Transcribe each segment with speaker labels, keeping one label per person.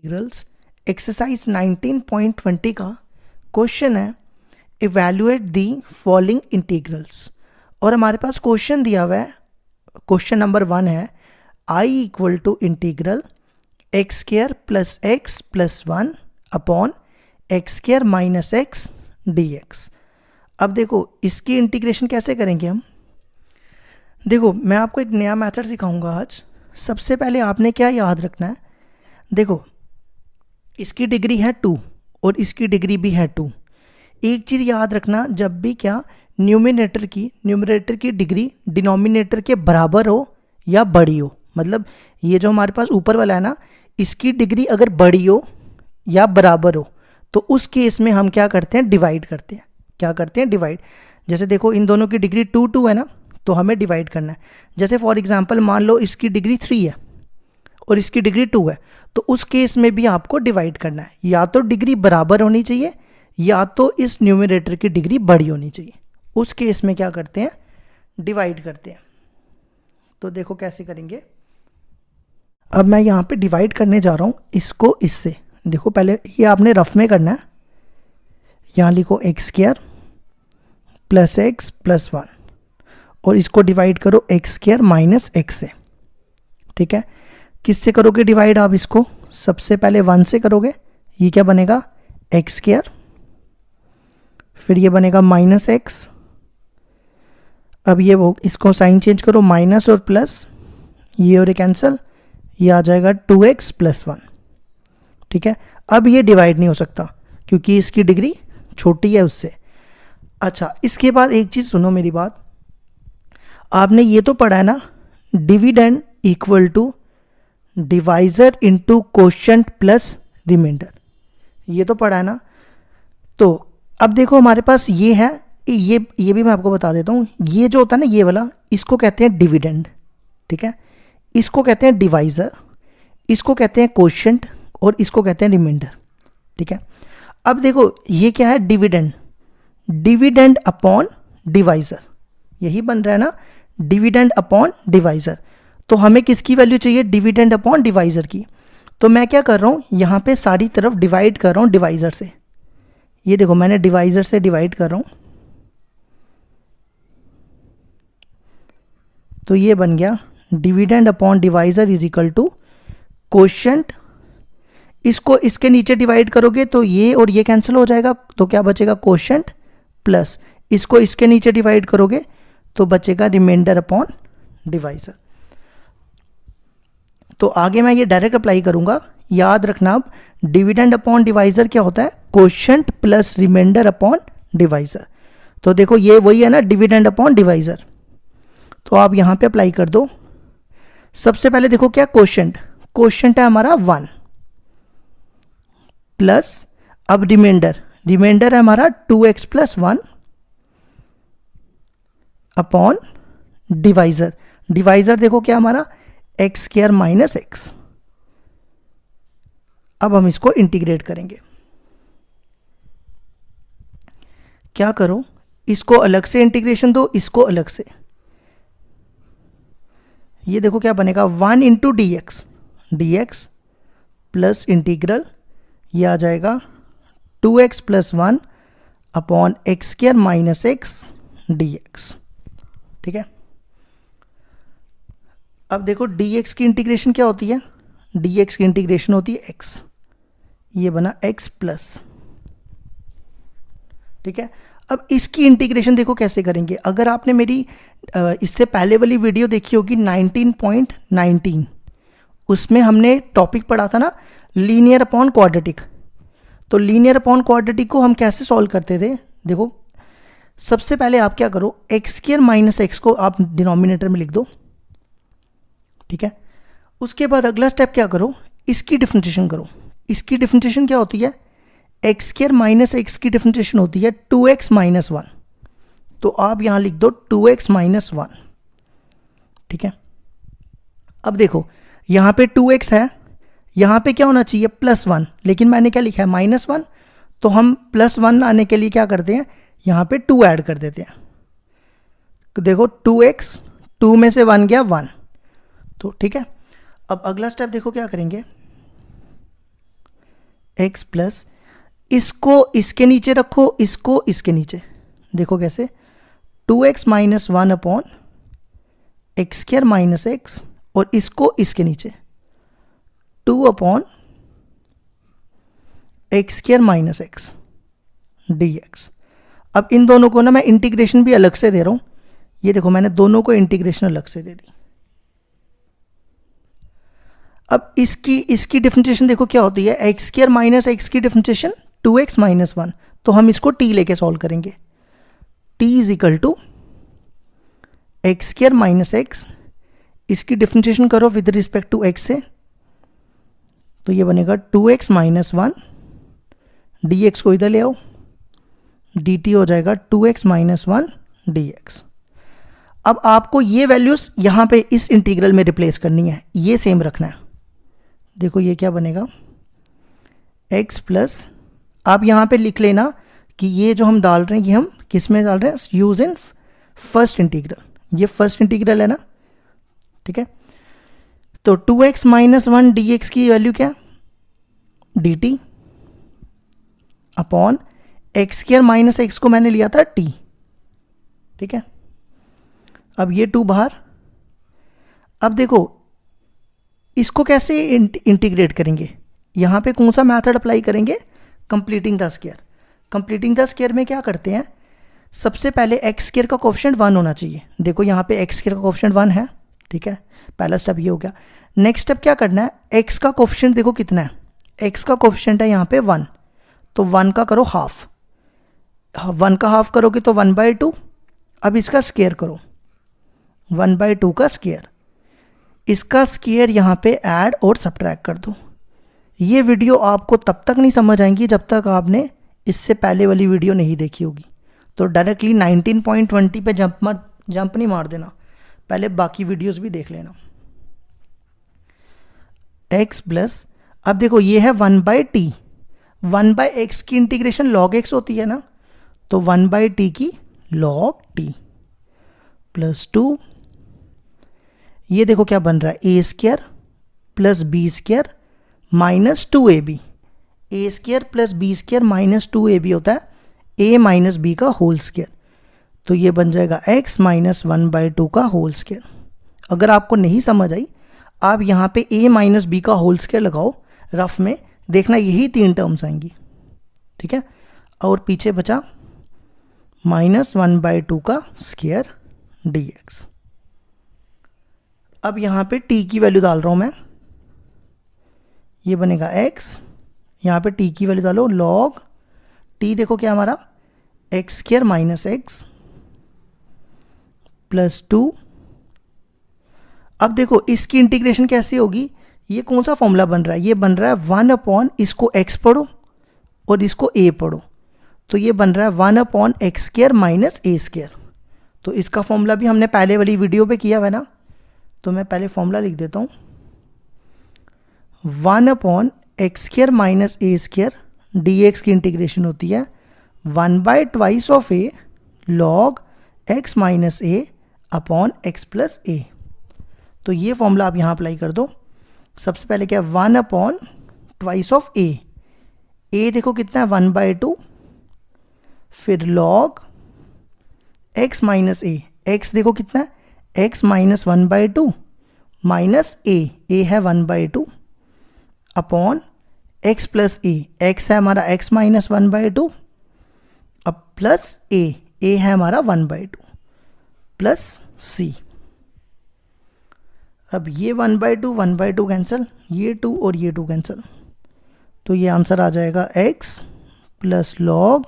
Speaker 1: Integrals exercise 19.20 का question है evaluate the following integrals. और हमारे पास क्वेश्चन दिया हुआ है, क्वेश्चन नंबर 1 है I equal to integral x square plus x plus 1 upon x square minus x d x. अब देखो इसकी इंटीग्रेशन कैसे करेंगे हम। देखो मैं आपको एक नया मेथड सिखाऊंगा आज। सबसे पहले आपने क्या याद रखना है, देखो इसकी डिग्री है 2 और इसकी डिग्री भी है 2। एक चीज़ याद रखना, जब भी क्या न्यूमरेटर की डिग्री डिनोमिनेटर के बराबर हो या बड़ी हो, मतलब ये जो हमारे पास ऊपर वाला है ना, इसकी डिग्री अगर बड़ी हो या बराबर हो तो उस केस में हम क्या करते हैं, डिवाइड करते हैं। क्या करते हैं, डिवाइड। जैसे देखो इन दोनों की डिग्री 2 है ना, तो हमें डिवाइड करना है। जैसे फॉर एग्जांपल मान लो इसकी डिग्री 3 है और इसकी डिग्री 2 है, तो उस केस में भी आपको डिवाइड करना है। या तो डिग्री बराबर होनी चाहिए या तो इस न्यूमरेटर की डिग्री बड़ी होनी चाहिए। उस केस में क्या करते हैं, डिवाइड करते हैं। तो देखो कैसे करेंगे। अब मैं यहाँ पे डिवाइड करने जा रहा हूँ इसको इससे। देखो पहले ये आपने रफ में करना है। यहाँ लिखो x square plus x plus 1 और इसको डिवाइड करो एक्स स्क्वायर माइनस एक्स से। ठीक है, किससे करोगे डिवाइड आप इसको, सबसे पहले 1 से करोगे। ये क्या बनेगा, एक्स स्क्वायर, फिर ये बनेगा माइनस एक्स। अब ये वो इसको साइन चेंज करो, माइनस और प्लस, ये और ये कैंसिल, ये आ जाएगा 2x प्लस 1। ठीक है, अब ये डिवाइड नहीं हो सकता क्योंकि इसकी डिग्री छोटी है उससे। अच्छा, इसके बाद एक चीज़ सुनो मेरी बात, आपने ये तो पढ़ा है ना, dividend equal to divisor into quotient plus remainder, ये तो पढ़ा है ना। तो अब देखो हमारे पास ये है, ये भी मैं आपको बता देता हूँ। ये जो होता है ना, ये वाला, इसको कहते हैं डिविडेंड। ठीक है, इसको कहते हैं डिवाइजर, इसको कहते हैं कोशेंट और इसको कहते हैं रिमाइंडर। ठीक है, अब देखो ये क्या है, डिविडेंड, डिविडेंड अपॉन डिवाइजर, यही बन रहा है ना, डिविडेंड अपॉन डिवाइजर। तो हमें किसकी वैल्यू चाहिए, डिविडेंड अपॉन डिवाइजर की। तो मैं क्या कर रहा हूँ, यहाँ पे सारी तरफ डिवाइड कर रहा हूँ डिवाइजर से। ये देखो मैंने डिवाइजर से डिवाइड कर रहा हूँ, तो ये बन गया dividend upon divisor is equal to quotient. इसको इसके नीचे डिवाइड करोगे तो ये और ये कैंसिल हो जाएगा, तो क्या बचेगा, कोशेंट प्लस इसको इसके नीचे डिवाइड करोगे तो बचेगा रिमाइंडर अपॉन डिवाइजर। तो आगे मैं ये डायरेक्ट अप्लाई करूंगा। याद रखना, अब डिविडेंड अपॉन डिवाइजर क्या होता है, quotient plus remainder upon divisor. तो देखो ये वही है ना, डिविडेंड अपॉन डिवाइजर। तो आप यहां पे अप्लाई कर दो। सबसे पहले देखो क्या, कोशेंट, कोशेंट है हमारा 1 प्लस, अब रिमाइंडर, रिमाइंडर है हमारा 2x plus 1 upon divisor, divisor देखो क्या हमारा एक्स स्क्वायर माइनस एक्स। अब हम इसको इंटीग्रेट करेंगे। क्या करो, इसको अलग से इंटीग्रेशन दो, इसको अलग से। ये देखो क्या बनेगा, 1 into D x, d x plus integral, ये आ जाएगा 2x plus 1 upon x square minus x d x. ठीक है, अब देखो dx की इंटीग्रेशन क्या होती है, dx की इंटीग्रेशन होती है x, ये बना x प्लस। ठीक है, अब इसकी इंटीग्रेशन देखो कैसे करेंगे। अगर आपने मेरी इससे पहले वाली वीडियो देखी होगी 19.19, उसमें हमने टॉपिक पढ़ा था ना, लीनियर अपॉन क्वाड्रेटिक। तो लीनियर अपॉन क्वाड्रेटिक को हम कैसे सॉल्व करते थे, देखो सबसे पहले आप क्या करो, एक्स स्क्वायर माइनस एक्स को आप डिनोमिनेटर में लिख दो। ठीक है, उसके बाद अगला स्टेप क्या करो, इसकी डिफरेंशिएशन करो। इसकी डिफरेंशिएशन क्या होती है, एक्स स्क्वायर माइनस एक्स की डिफरेंशिएशन होती है 2x माइनस 1। तो आप यहां लिख दो 2x माइनस 1। ठीक है, अब देखो यहां पे 2x है, यहां पे क्या होना चाहिए, प्लस 1, लेकिन मैंने क्या लिखा है, माइनस 1। तो हम प्लस 1 आने के लिए क्या करते हैं, यहां पे 2 ऐड कर देते हैं। तो देखो 2x, 2 में से 1 गया 1। तो ठीक है, अब अगला स्टेप देखो क्या करेंगे, एक्स प्लस, इसको इसके नीचे रखो, इसको इसके नीचे, देखो कैसे, 2x minus 1 upon x square minus x, और इसको इसके नीचे 2 upon x square minus x dx। अब इन दोनों को ना मैं इंटीग्रेशन भी अलग से दे रहा हूं, ये देखो मैंने दोनों को इंटीग्रेशन अलग से दे दी। अब इसकी डिफरेंशिएशन देखो क्या होती है, एक्स स्क्वायर माइनस एक्स की डिफरेंशिएशन 2x माइनस 1, तो हम इसको t लेके सॉल्व करेंगे। t is equal to x square minus x, इसकी डिफरेंशिएशन करो विद रिस्पेक्ट टू x से, तो ये बनेगा 2x माइनस 1, dx को इधर ले आओ, dt हो जाएगा 2x माइनस 1 dx। अब आपको ये वैल्यूज यहां पे इस इंटीग्रल में रिप्लेस करनी है, ये सेम रखना है। देखो ये क्या बनेगा, x प्लस, आप यहां पे लिख लेना कि ये जो हम डाल रहे हैं ये हम किस में डाल रहे हैं, यूज इन फर्स्ट इंटीग्रल, ये फर्स्ट इंटीग्रल है ना, ठीक है। तो 2x माइनस 1 dx की वैल्यू क्या, dt upon x square minus x को मैंने लिया था t, ठीक है। अब ये 2 बाहर, अब देखो इसको कैसे इंटीग्रेट करेंगे, यहां पे कौन सा मेथड अप्लाई करेंगे, completing the square. Completing the square में क्या करते हैं, सबसे पहले एक्स स्क्वायर का कोएफिशिएंट 1 होना चाहिए, देखो यहाँ पे एक्स स्क्वायर का कोएफिशिएंट 1 है, ठीक है, पहला स्टेप ये हो गया। नेक्स्ट स्टेप क्या करना है, एक्स का कोएफिशिएंट देखो कितना है, एक्स का कोएफिशिएंट है यहाँ पे 1, तो 1 का करो हाफ, 1 का हाफ करोगे तो 1/2, अब इसका स्क्वायर करो, 1/2 का स्क्वायर, इसका स्क्वायर यहाँ पे ऐड और सब्ट्रैक्ट कर दो। ये वीडियो आपको तब तक नहीं समझ आएंगी जब तक आपने इससे पहले वाली वीडियो नहीं देखी होगी, तो डायरेक्टली 19.20 पे जंप नहीं मार देना, पहले बाकी वीडियोस भी देख लेना। x प्लस, अब देखो ये है 1/t, 1/x की इंटीग्रेशन log x होती है ना, तो 1/t की log t प्लस 2, ये देखो क्या बन रहा है, A square plus B square minus 2ab, A square plus B square minus 2ab होता है a माइनस बी का होल स्क्वायर, तो ये बन जाएगा x माइनस 1/2 का होल स्क्वायर। अगर आपको नहीं समझ आई, आप यहाँ पे a माइनस बी का होल स्क्वायर लगाओ रफ में, देखना यही 3 टर्म्स आएंगी, ठीक है। और पीछे बचा माइनस 1/2 का स्क्वायर dx। अब यहाँ पे t की वैल्यू डाल रहा हूँ मैं, ये बनेगा x, यहाँ पे t की वैल्यू डालो log t, देखो क्या हमारा x square minus X plus 2। अब देखो इसकी इंटीग्रेशन कैसे होगी, ये कौन सा फॉर्मूला बन रहा है, ये बन रहा है 1 अपॉन, इसको x पढ़ो और इसको a पढ़ो, तो ये बन रहा है 1 अपॉन एक्स स्क्वायर माइनस ए स्क्वायर। तो इसका फॉर्मूला भी हमने पहले वाली वीडियो पे किया हुआ है ना, तो मैं पहले फॉर्मूला लिख देता हूँ, 1 अपॉन एक्स स्क्वायर माइनस ए स्क्वायर dx की इंटीग्रेशन होती है 1/2 of a log x minus a upon x plus a। तो ये फॉर्मूला आप यहाँ अप्लाई कर दो। सबसे पहले क्या, 1 upon twice of a, a देखो कितना है 1/2, फिर log x minus a, x देखो कितना है x माइनस 1/2 माइनस a है 1/2 upon x plus a, x है हमारा x माइनस 1/2, अब प्लस a है हमारा 1/2 प्लस c। अब ये 1/2 कैंसिल, ये 2 और ये 2 कैंसिल, तो ये आंसर आ जाएगा x plus log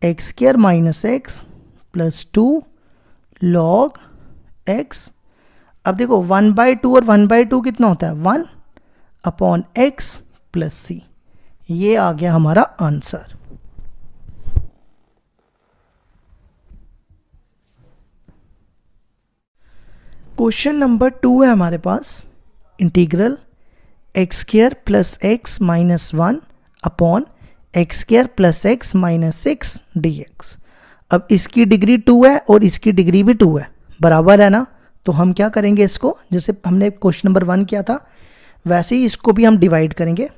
Speaker 1: x square minus X plus 2 log x। अब देखो 1/2 और 1/2 कितना होता है 1 अपॉन x प्लस c, ये आ गया हमारा आंसर। क्वेश्चन नंबर 2 है हमारे पास, integral x square plus X minus 1 upon x square plus X minus 6 dx। अब इसकी डिग्री 2 है और इसकी डिग्री भी 2 है, बराबर है ना, तो हम क्या करेंगे, इसको जैसे हमने क्वेश्चन नंबर 1 किया था वैसे ही इसको भी हम डिवाइड करेंगे।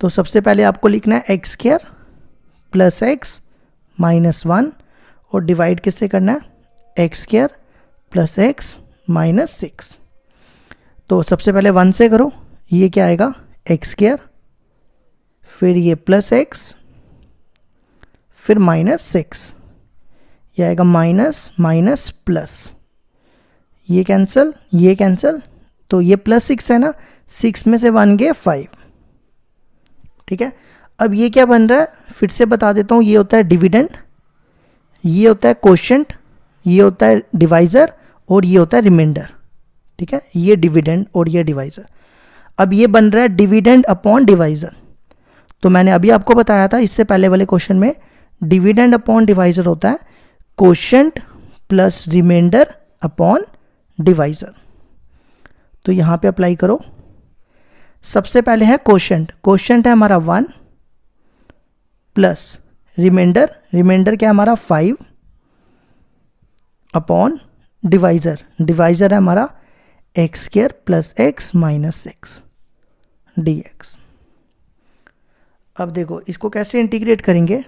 Speaker 1: तो सबसे पहले आपको लिखना है x square plus X minus 1 और डिवाइड किससे करना है x square plus X minus 6। तो सबसे पहले 1 से करो, ये क्या आएगा एक्स स्क्वायर, फिर ये प्लस एक्स, फिर माइनस 6, ये आएगा माइनस माइनस प्लस, ये कैंसिल ये कैंसिल, तो ये प्लस 6 है ना, 6 में से 1 गए 5। ठीक है, अब ये क्या बन रहा है फिर से बता देता हूँ, ये होता है डिविडेंड, ये होता है कोशेंट, ये होता है डिवाइज़र और ये होता है रिमाइंडर। ठीक है, ये डिविडेंड और ये डिवाइज़र। अब ये बन रहा है डिविडेंड अपॉन डिवाइज़र। तो मैंने अभी आपको बताया था इससे पहले वाले क्वेश्चन में, डिविडेंड अपॉन डिवाइज़र होता है quotient plus remainder upon divisor. तो यहाँ पे अप्लाई करो। सबसे पहले है कोशेंट, कोशेंट है हमारा 1 प्लस रिमाइंडर, रिमाइंडर क्या है हमारा 5 अपॉन डिवाइज़र, डिवाइज़र है हमारा x square plus X minus 6 dx। अब देखो इसको कैसे इंटीग्रेट करेंगे,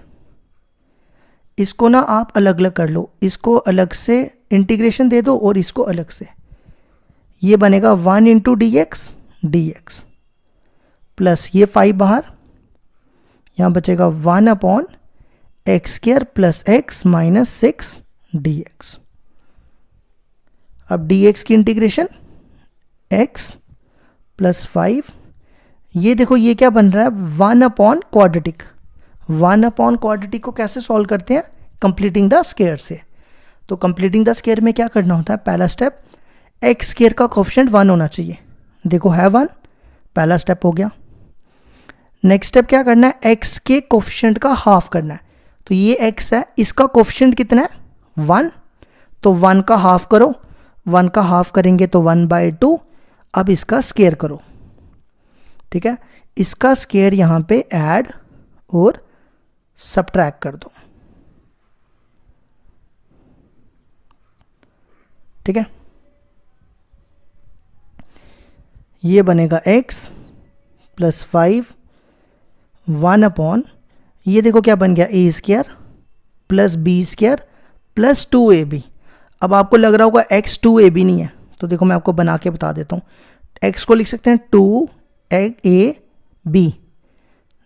Speaker 1: इसको ना आप अलग अलग कर लो, इसको अलग से इंटीग्रेशन दे दो और इसको अलग से, ये बनेगा 1 इंटू dx प्लस ये 5 बाहर, यहाँ बचेगा 1 upon x square plus X minus 6 dx। अब dx की इंटीग्रेशन x प्लस 5, ये देखो ये क्या बन रहा है 1 अपॉन क्वाड्रेटिक। 1 अपॉन क्वाड्रेटिक को कैसे सॉल्व करते हैं, कंप्लीटिंग द स्क्वायर से। तो कंप्लीटिंग द स्क्वायर में क्या करना होता है, पहला स्टेप एक्स स्क्वायर का कोएफिशिएंट 1 होना चाहिए, देखो है 1, पहला स्टेप हो गया। नेक्स्ट स्टेप क्या करना है, एक्स के कोएफिशिएंट का हाफ करना है। तो ये x है, इसका कोएफिशिएंट कितना है 1, तो 1 का हाफ करो, 1 का हाफ करेंगे तो 1/2। अब इसका स्क्वायर करो। ठीक है, इसका स्क्वायर यहाँ पे ऐड और सब्ट्रैक्ट कर दो। ठीक है, ये बनेगा x प्लस 5 1 अपॉन, ये देखो क्या बन गया a square plus b square plus 2ab। अब आपको लग रहा होगा x 2ab नहीं है, तो देखो मैं आपको बना के बता देता हूँ। x को लिख सकते हैं 2ab,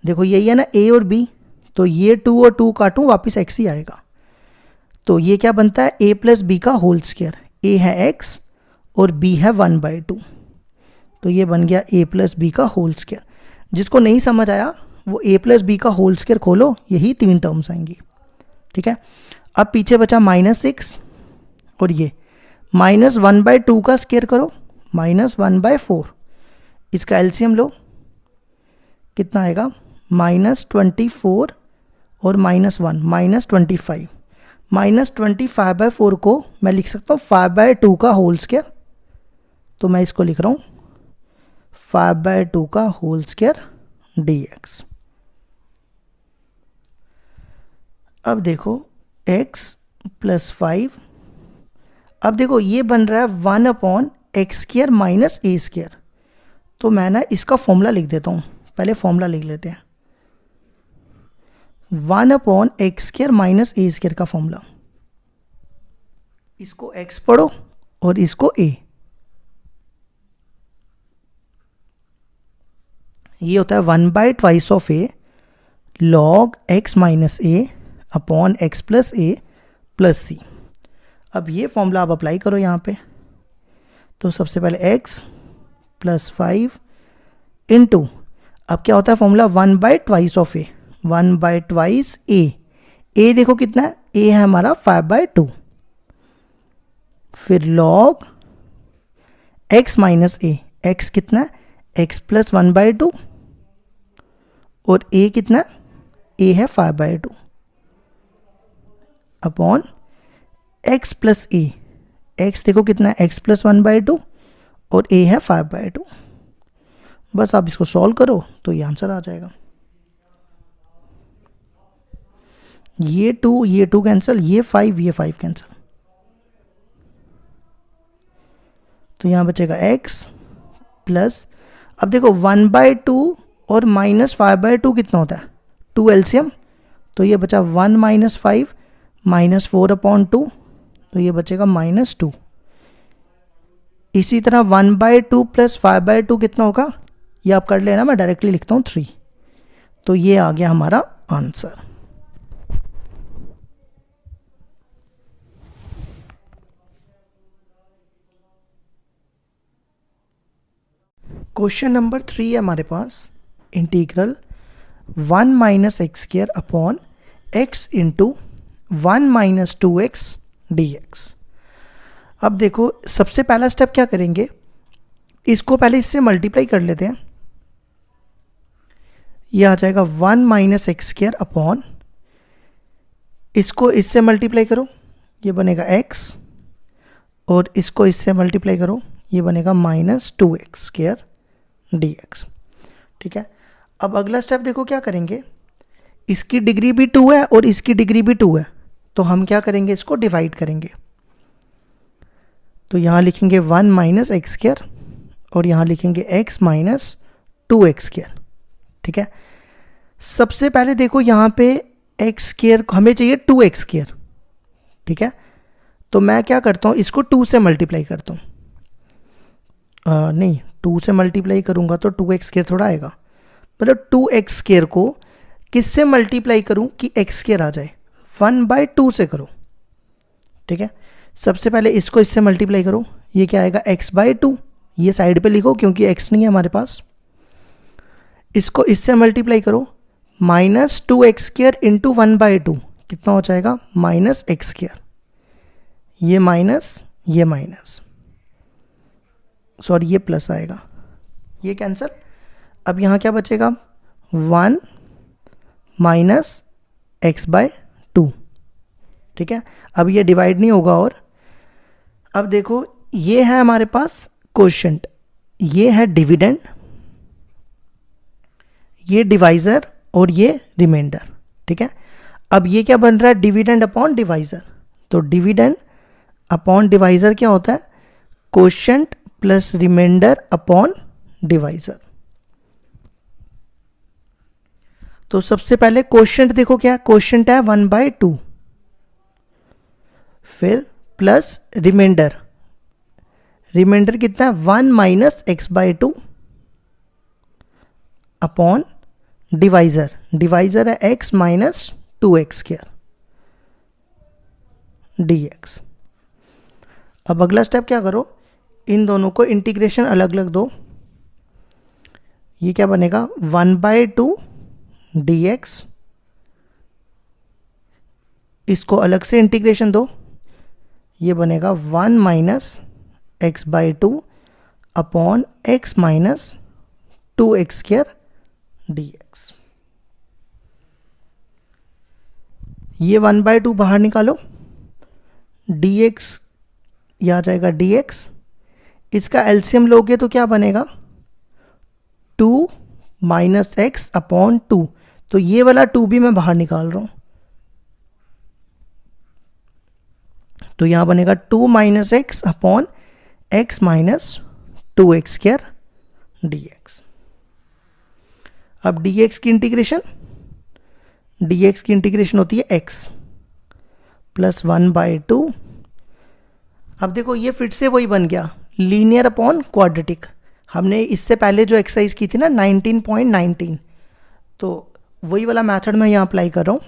Speaker 1: देखो यही है ना a और b, तो ये 2 और 2 काटूँ वापस x ही आएगा। तो ये क्या बनता है a प्लस बी का होल स्क्वायर, a है x और b है 1/2, तो ये बन गया a प्लस बी का होल स्क्वायर। जिसको नहीं समझ आया वो a प्लस बी का होल स्क्वायर खोलो, यही 3 टर्म्स आएंगी। ठीक है, अब पीछे बचा -6 और ये -1/2 का स्क्वायर करो, -1/4, इसका एलसीएम लो, कितना आएगा -24 और -1 -25। -25/4 को मैं लिख सकता हूँ 5/2 का होल स्क्वायर, तो मैं इसको लिख रहा हूँ 5/2 का होल स्क्वायर dx। अब देखो x प्लस 5, अब देखो ये बन रहा है 1 अपॉन एक्स स्क्वायर माइनस ए स्क्वायर। तो मैं ना इसका फॉर्मूला लिख देता हूँ, पहले फॉर्मूला लिख लेते हैं। 1 अपॉन एक्स स्क्वायर माइनस ए स्क्वायर का फॉर्मूला, इसको x पढ़ो और इसको a। ये होता है 1/2 of a log x minus a upon x plus a plus c। अब ये फॉर्मूला आप अप्लाई करो यहाँ पे। तो सबसे पहले x प्लस 5 इंटू, अब क्या होता है फॉर्मूला 1/2 ऑफ a, 1/2 a देखो कितना है, a है हमारा 5/2, फिर log x minus a, x कितना है x प्लस 1/2 और a कितना है, a है 5/2 upon x plus a, x देखो कितना है x प्लस 1/2 और a है 5/2। बस आप इसको सॉल्व करो तो ये आंसर आ जाएगा। ये 2 कैंसिल, ये 5 कैंसिल, तो यहाँ बचेगा x प्लस, अब देखो 1/2 और -5/2 कितना होता है 2 एलसीएम, तो ये बचा 1 - 5 -4/2, तो ये बचेगा -2। इसी तरह 1/2 + 5/2 कितना होगा, ये आप कर लेना, मैं डायरेक्टली लिखता हूँ 3। तो ये आ गया हमारा आंसर। क्वेश्चन नंबर 3 है हमारे पास, integral 1 - x² upon x into 1 - 2x dx। अब देखो सबसे पहला स्टेप क्या करेंगे, इसको पहले इससे मल्टीप्लाई कर लेते हैं। ये आ जाएगा 1 - x² अपॉन, इसको इससे मल्टीप्लाई करो, ये बनेगा x, और इसको इससे मल्टीप्लाई करो, ये बनेगा -2x² dx। ठीक है, अब अगला स्टेप देखो क्या करेंगे, इसकी डिग्री भी 2 है और इसकी डिग्री भी 2 है, तो हम क्या करेंगे, इसको डिवाइड करेंगे। तो यहाँ लिखेंगे 1 - x² और यहाँ लिखेंगे x - 2x²। ठीक है, सबसे पहले देखो यहाँ पे x² हमें चाहिए 2x²। ठीक है, तो मैं क्या करता हूँ, इसको 2 से मल्टीप्लाई करता हूँ। नहीं, 2 से मल्टीप्लाई करूँगा तो 2x² थोड़ा आएगा, मतलब 2x² को किससे मल्टीप्लाई करूँ कि x² आ जाए, 1/2 से करो। ठीक है, सबसे पहले इसको इससे मल्टीप्लाई करो, ये क्या आएगा x/2, ये साइड पे लिखो क्योंकि x नहीं है हमारे पास। इसको इससे मल्टीप्लाई करो, -2x² इंटू 1/2 कितना हो जाएगा -x², ये माइनस, ये माइनस, सॉरी ये प्लस आएगा, ये कैंसिल। अब यहाँ क्या बचेगा 1 - x/2। ठीक है, अब ये डिवाइड नहीं होगा। और अब देखो ये है हमारे पास कोशेंट, ये है डिविडेंड, ये डिवाइज़र और ये रिमाइंडर। ठीक है, अब ये क्या बन रहा है, डिविडेंड अपॉन डिवाइज़र। तो डिविडेंड अपॉन डिवाइज़र क्या होता है, quotient plus remainder upon divisor. तो सबसे पहले कोशेंट देखो क्या, कोशेंट है 1/2, फिर प्लस रिमाइंडर, रिमाइंडर कितना है 1 - x/2 अपॉन डिवाइज़र, डिवाइज़र है x - 2x² dx। अब अगला स्टेप क्या करो, इन दोनों को इंटीग्रेशन अलग अलग दो। ये क्या बनेगा 1/2 dx, इसको अलग से इंटीग्रेशन दो, ये बनेगा 1 - x/2 upon x - 2x² dx। ये 1/2 बाहर निकालो, dx ये आ जाएगा dx, इसका एलसीएम लोगे तो क्या बनेगा 2 - x अपॉन 2, तो ये वाला 2 भी मैं बाहर निकाल रहा हूं, तो यहां बनेगा 2 - x upon x - 2x² dx। अब dx की इंटीग्रेशन, dx की इंटीग्रेशन होती है x प्लस 1/2। अब देखो ये फिर से वही बन गया लीनियर अपॉन क्वाड्रेटिक। हमने इससे पहले जो एक्सरसाइज की थी ना 19.19, तो वही वाला मेथड मैं यहाँ अप्लाई कर रहा हूँ।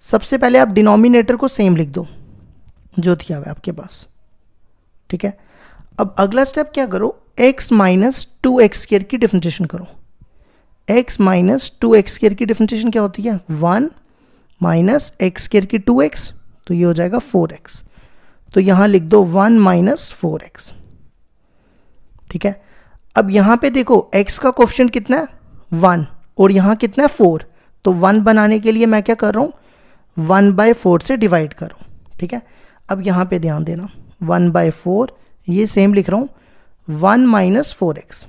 Speaker 1: सबसे पहले आप डिनोमिनेटर को सेम लिख दो जो दिया हुआ है आपके पास। ठीक है, अब अगला स्टेप क्या करो, x - 2x² की डिफरेंशिएशन करो। x - 2x² की डिफरेंशिएशन क्या होती है 1 - x² की 2x, तो ये हो जाएगा 4x, तो यहाँ लिख दो 1 - 4x। ठीक है, अब यहाँ पे देखो x का कोफिशिएंट कितना है 1 और यहाँ कितना है 4, तो 1 बनाने के लिए मैं क्या कर रहा हूँ 1/4 से डिवाइड कर रहा हूँ। ठीक है, अब यहाँ पे ध्यान देना 1/4, ये सेम लिख रहा हूँ 1 - 4x।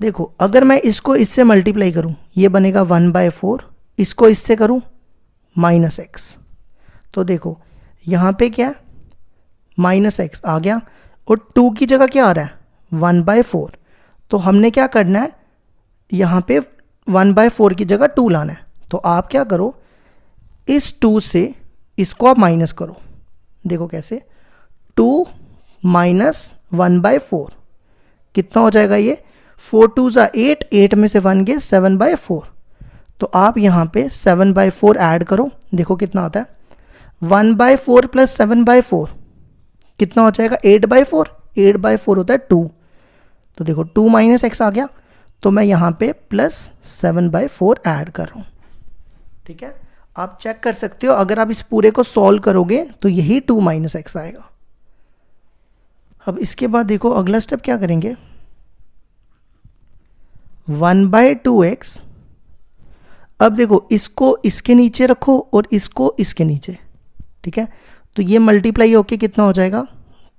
Speaker 1: देखो अगर मैं इसको इससे मल्टीप्लाई करूँ ये बनेगा 1/4, इसको इससे करूँ -x, तो देखो यहाँ पे क्या -x आ गया और 2 की जगह क्या आ रहा है 1/4, तो हमने क्या करना है, यहाँ पे 1/4 की जगह 2 लाना है। तो आप क्या करो, इस 2 से इसको आप माइनस करो। देखो कैसे, 2 माइनस 1/4 कितना हो जाएगा ये, 4 2 8, 8 में से 1 गए 7/4। तो आप यहाँ पे 7/4 ऐड करो, देखो कितना आता है, 1/4 प्लस 7/4 कितना हो जाएगा, 8/4। 8/4 होता है 2। तो देखो 2 माइनस एक्स आ गया, तो मैं यहाँ पे प्लस 7/4 ऐड कर रहा हूँ। ठीक है, आप चेक कर सकते हो, अगर आप इस पूरे को सॉल्व करोगे तो यही 2 माइनस एक्स आएगा। अब इसके बाद देखो अगला स्टेप क्या करेंगे, 1/2x। अब देखो इसको इसके नीचे रखो और इसको इसके नीचे। ठीक है, तो ये मल्टीप्लाई होके कितना हो जाएगा,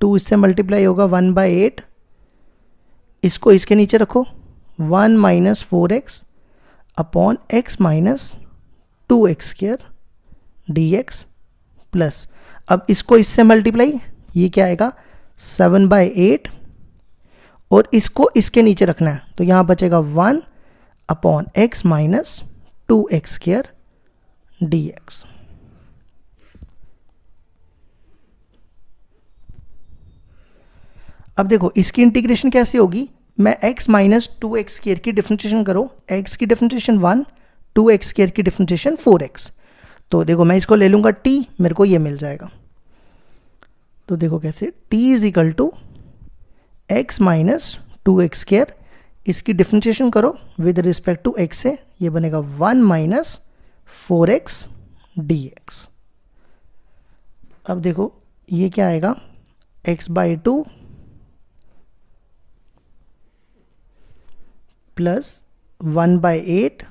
Speaker 1: 2 इससे मल्टीप्लाई होगा 1/8, इसको इसके नीचे रखो, 1 minus 4x upon x minus 2x² dx plus, अब इसको इससे मल्टीप्लाई, ये क्या आएगा 7/8, और इसको इसके नीचे रखना है, तो यहाँ बचेगा 1 upon x minus 2x² dx। अब देखो इसकी इंटीग्रेशन कैसे होगी, मैं x माइनस 2x² की डिफरेंशिएशन करो, x की डिफरेंशिएशन 1, 2x² की डिफरेंशिएशन 4x। तो देखो मैं इसको ले लूँगा t, मेरे को ये मिल जाएगा। तो देखो कैसे, t is equal to x minus 2x², इसकी डिफरेंशिएशन करो विद रिस्पेक्ट टू x से, ये बनेगा 1 माइनस 4x dx। अब देखो ये क्या आएगा, x/2 plus 1/8,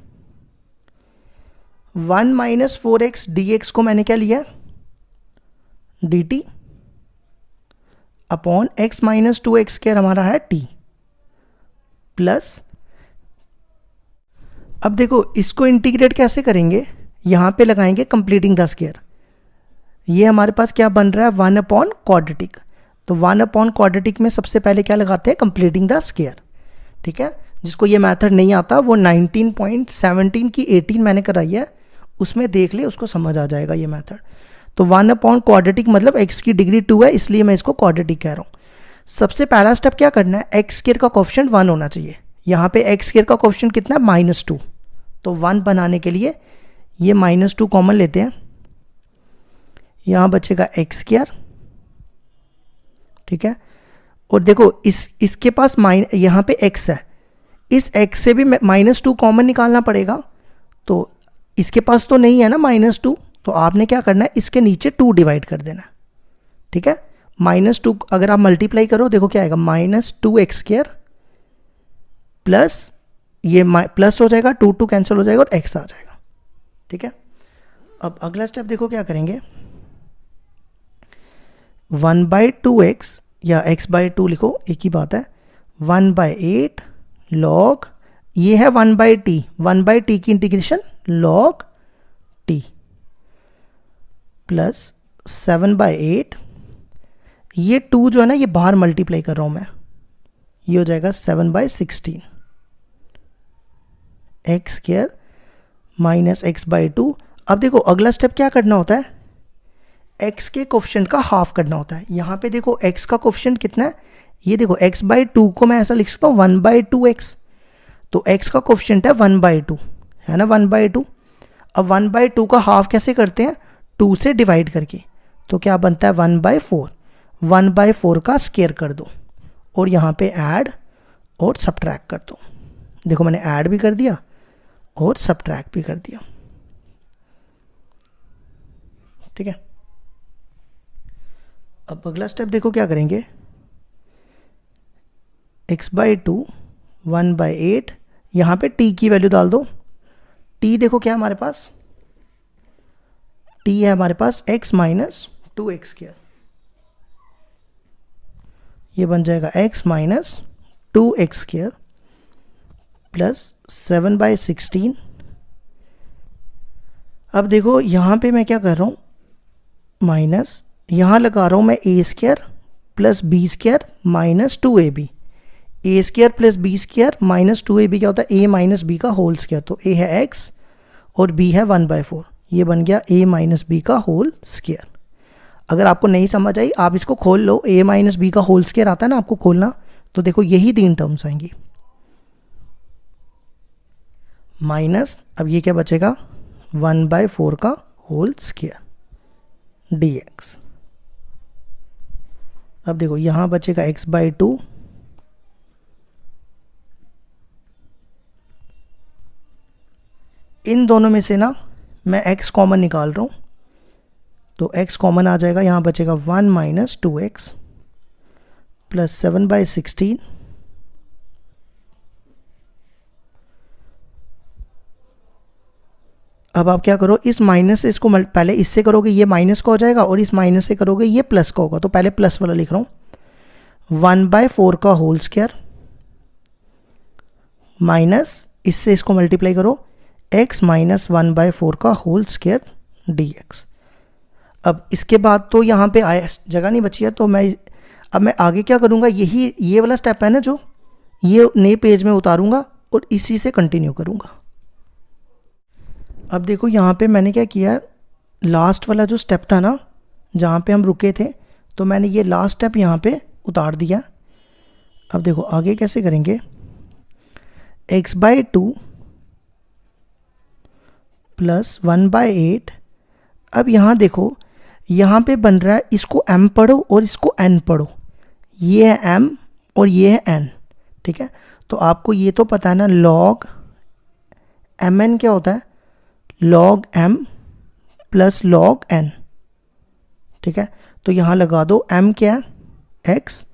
Speaker 1: 1 minus 4x dx को मैंने क्या लिया, dt upon x minus 2x² हमारा है t प्लस, अब देखो इसको इंटीग्रेट कैसे करेंगे, यहाँ पे लगाएंगे कंप्लीटिंग द स्क्वायर। ये हमारे पास क्या बन रहा है, 1/quadratic। तो 1/quadratic में सबसे पहले क्या लगाते हैं, कंप्लीटिंग द स्क्वायर। ठीक है, जिसको ये मेथड नहीं आता वो 19.17 की 18 मैंने कराई है, उसमें देख ले, उसको समझ आ जाएगा ये मेथड। तो 1/quadratic मतलब x की डिग्री 2 है, इसलिए मैं इसको क्वाड्रेटिक कह रहा हूँ। सबसे पहला स्टेप क्या करना है, x² का कोएफिशिएंट 1 होना चाहिए। यहाँ पे x² का कोएफिशिएंट कितना है, -2। तो 1 बनाने के लिए ये -2 कॉमन लेते हैं, यहाँ बचेगा x²। ठीक है, और देखो इसके पास यहाँ पे x है, इस x से भी -2 कॉमन निकालना पड़ेगा। तो इसके पास तो नहीं है ना -2, तो आपने क्या करना है, इसके नीचे 2 डिवाइड कर देना। ठीक है, -2 अगर आप मल्टीप्लाई करो, देखो क्या आएगा, -2x² प्लस ये प्लस हो जाएगा, 2 2 कैंसिल हो जाएगा और x आ जाएगा। ठीक है, अब अगला स्टेप देखो क्या करेंगे, 1/2x या x/2 लिखो, एक ही बात है, 1/8 log, ये है 1/t, 1/t की इंटीग्रेशन log t प्लस 7/8, ये 2 जो है ना ये बाहर मल्टीप्लाई कर रहा हूं मैं, ये हो जाएगा 7/16 x² माइनस x/2। अब देखो अगला स्टेप क्या करना होता है, x के कोएफिशिएंट का हाफ करना होता है। यहाँ पे देखो x का कोएफिशिएंट कितना है, ये देखो x/2 को मैं ऐसा लिख सकता हूँ 1/2x, तो x का कोएफिशिएंट है 1/2, है ना 1/2। अब 1/2 का हाफ कैसे करते हैं, 2 से डिवाइड करके, तो क्या बनता है 1/4। 1/4 का स्क्वायर कर दो और यहाँ पे ऐड और सब्ट्रैक्ट कर दो। देखो मैंने ऐड भी कर दिया और सब्ट्रैक्ट भी कर दिया। ठीक है, अब अगला स्टेप देखो क्या करेंगे, x/2 1/8, यहाँ पे t की वैल्यू डाल दो। t देखो क्या है हमारे पास, t है हमारे पास x माइनस 2x², ये बन जाएगा x माइनस 2x² प्लस 7/16। अब देखो यहाँ पे मैं क्या कर रहा हूँ, यहाँ लगा रहा हूँ मैं a² plus b² minus 2ab। A square plus B square minus 2ab क्या होता है, ए माइनस बी का होल स्क्वायर। तो ए है x और b है 1/4, ये बन गया a माइनस बी का होल स्क्वायर। अगर आपको नहीं समझ आई आप इसको खोल लो, a माइनस बी का होल स्क्वायर आता है ना आपको खोलना, तो देखो यही 3 टर्म्स आएंगी माइनस, अब ये क्या बचेगा 1/4 का होल स्क्वायर dx। अब देखो यहां बचेगा x/2 इन दोनों में से ना मैं x कॉमन निकाल रहा हूं, तो x कॉमन आ जाएगा, यहां बचेगा 1 माइनस 2x प्लस 7/16। अब आप क्या करो, इस माइनस से इसको पहले इससे करोगे ये माइनस का हो जाएगा, और इस माइनस से करोगे ये प्लस का होगा। तो पहले प्लस वाला लिख रहा हूं, 1/4 का होल स्क्वायर माइनस इससे इसको मल्टीप्लाई करो x माइनस 1/4 का होल स्क्वायर dx। अब इसके बाद तो यहाँ पे जगह नहीं बची है, तो अब मैं आगे क्या करूँगा, ये वाला स्टेप है ना जो ये नए पेज में उतारूँगा और इसी से कंटिन्यू करूँगा। अब देखो यहाँ पे मैंने क्या किया, लास्ट वाला जो स्टेप था ना जहाँ पे हम रुके थे, तो मैंने ये लास्ट स्टेप यहाँ पे उतार दिया। अब देखो आगे कैसे करेंगे, x/2 प्लस 1/8। अब यहाँ देखो यहाँ पे बन रहा है, इसको m पढ़ो और इसको n पढ़ो, ये है m और ये है n, ठीक है। तो आपको ये तो पता है ना log mn क्या होता है, log m plus log n, ठीक है। तो यहाँ लगा दो, m क्या है x,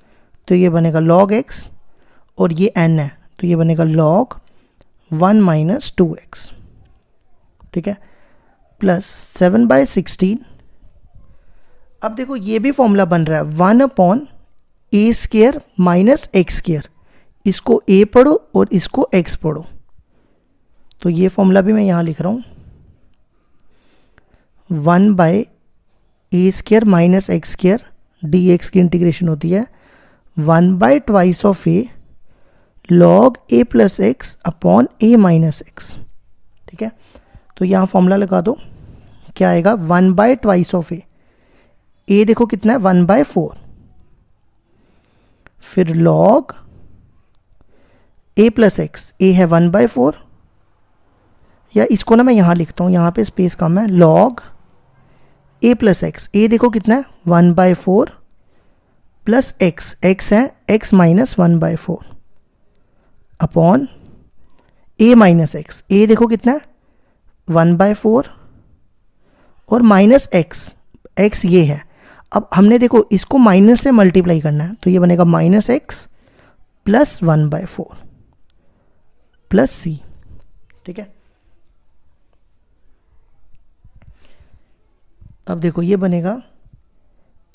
Speaker 1: तो ये बनेगा log x, और ये n है तो ये बनेगा log 1 माइनस 2x, ठीक है, प्लस 7/16। अब देखो ये भी फॉर्मूला बन रहा है 1/a² माइनस x², इसको a पढ़ो और इसको x पढ़ो, तो ये फॉर्मूला भी मैं यहाँ लिख रहा हूँ, 1/a² माइनस x² dx की इंटीग्रेशन होती है 1/2 of a log a plus x upon a minus x, ठीक है। तो यहाँ फॉर्मूला लगा दो, क्या आएगा 1/2 ऑफ a, a देखो कितना है 1/4, फिर log a plus x, a है 1/4, या इसको ना मैं यहाँ लिखता हूँ, यहाँ पे स्पेस कम है, log a plus x, a देखो कितना है 1/4 प्लस x, x है x minus 1/4 upon a minus x, a देखो कितना है 1/4 और माइनस x, x ये है। अब हमने देखो इसको माइनस से मल्टीप्लाई करना है, तो ये बनेगा minus X plus 1/4 plus c, ठीक है। अब देखो ये बनेगा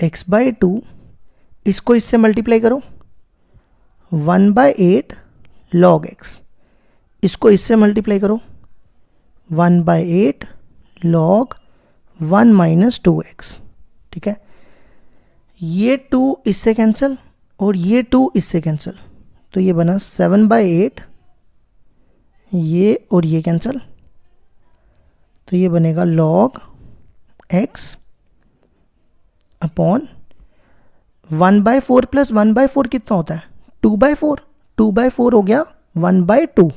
Speaker 1: x/2, इसको इससे मल्टीप्लाई करो 1/8 log x, इसको इससे मल्टीप्लाई करो 1/8 log 1 माइनस 2x, ठीक है। ये 2 इससे कैंसिल और ये 2 इससे कैंसिल, तो ये बना 7/8, ये और ये कैंसिल, तो ये बनेगा log x अपॉन 1/4 प्लस 1/4 कितना होता है 2/4, 2/4 हो गया 1/2